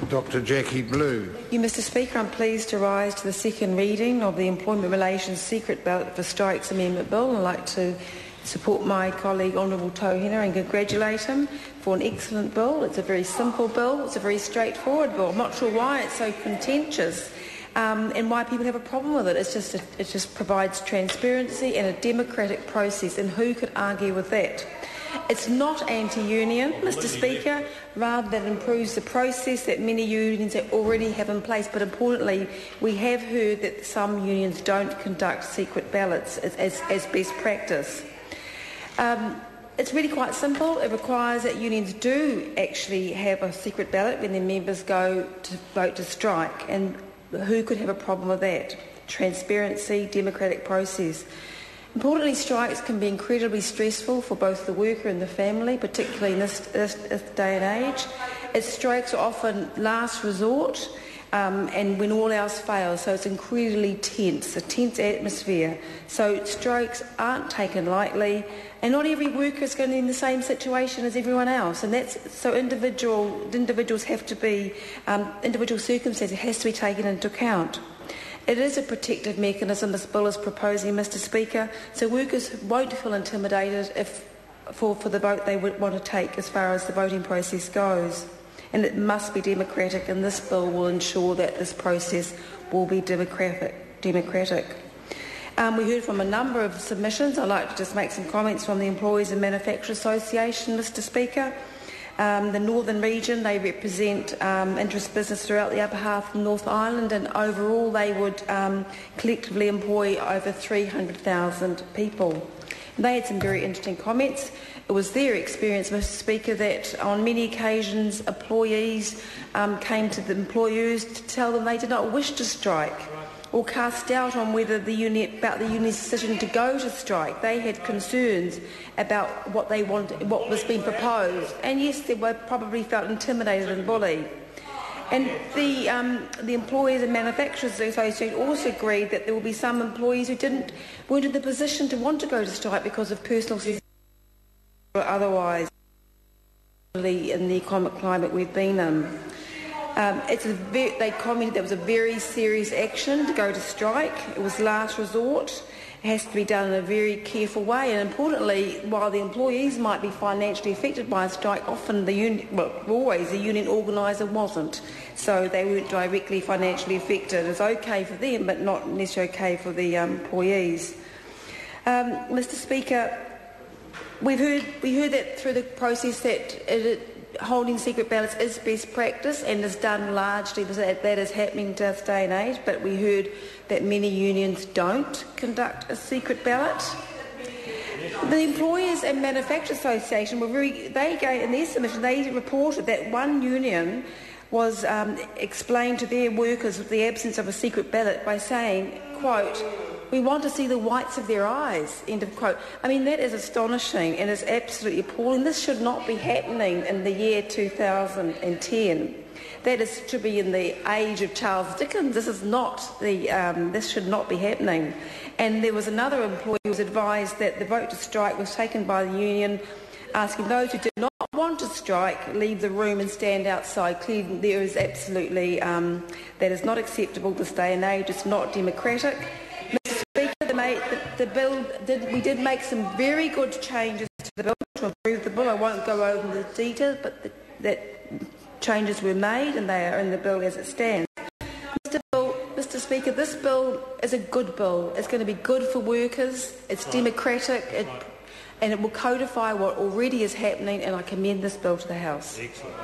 Dr Jackie Blue. Thank you, Mr Speaker. I'm pleased to rise to the second reading of the Employment Relations Secret Ballot for Strikes Amendment Bill. I'd like to support my colleague Honourable Tauhina and congratulate him for an excellent bill. It's a very simple bill. It's a very straightforward bill. I'm not sure why it's so contentious and why people have a problem with it. It just provides transparency and a democratic process, and who could argue with that? It's not anti-union, Mr Speaker, rather that improves the process that many unions already have in place. But importantly, we have heard that some unions don't conduct secret ballots as best practice. It's really quite simple. It requires that unions do actually have a secret ballot when their members go to vote to strike. And who could have a problem with that? Transparency, democratic process. Importantly, strikes can be incredibly stressful for both the worker and the family, particularly in this day and age. As strikes are often last resort and when all else fails, so it's incredibly tense, a tense atmosphere. So strikes aren't taken lightly, and not every worker is going to be in the same situation as everyone else, and that's so individuals have to be, individual circumstances has to be taken into account. It is a protective mechanism this bill is proposing, Mr Speaker, so workers won't feel intimidated for the vote they would want to take as far as the voting process goes. And it must be democratic, and this bill will ensure that this process will be democratic. We heard from a number of submissions. I'd like to just make some comments from the Employees and Manufacturers Association, Mr Speaker. The northern region, they represent interest business throughout the upper half of North Island, and overall they would collectively employ over 300,000 people. And they had some very interesting comments. It was their experience, Mr Speaker, that on many occasions employees came to the employers to tell them they did not wish to strike or cast doubt on whether the union's decision to go to strike. They had concerns about what they wanted, what was being proposed, and yes, they were probably felt intimidated and bullied. And the Employers and Manufacturers Association also agreed that there will be some employees who weren't in the position to want to go to strike because of personal or otherwise, in the economic climate we've been in. They commented that it was a very serious action to go to strike. It was last resort. It has to be done in a very careful way. And importantly, while the employees might be financially affected by a strike, often the union organiser wasn't. So they weren't directly financially affected. It's okay for them, but not necessarily okay for the employees. Mr Speaker, we heard that through the process that holding secret ballots is best practice and is done largely, that is happening to this day and age, but we heard that many unions don't conduct a secret ballot. The Employers and Manufacturers Association in their submission, they reported that one union was explained to their workers the absence of a secret ballot by saying, quote, "We want to see the whites of their eyes," end of quote. I mean, that is astonishing and is absolutely appalling. This should not be happening in the year 2010. That is to be in the age of Charles Dickens. This should not be happening. And there was another employee who was advised that the vote to strike was taken by the union, asking those who did not want to strike leave the room and stand outside. Clearly, there is absolutely that is not acceptable this day and age. It's not democratic. We did make some very good changes to the bill to improve the bill. I won't go over the details, but that changes were made and they are in the bill as it stands. Mr Speaker, this bill is a good bill. It's going to be good for workers. It's democratic, and it will codify what already is happening, and I commend this bill to the House. Excellent.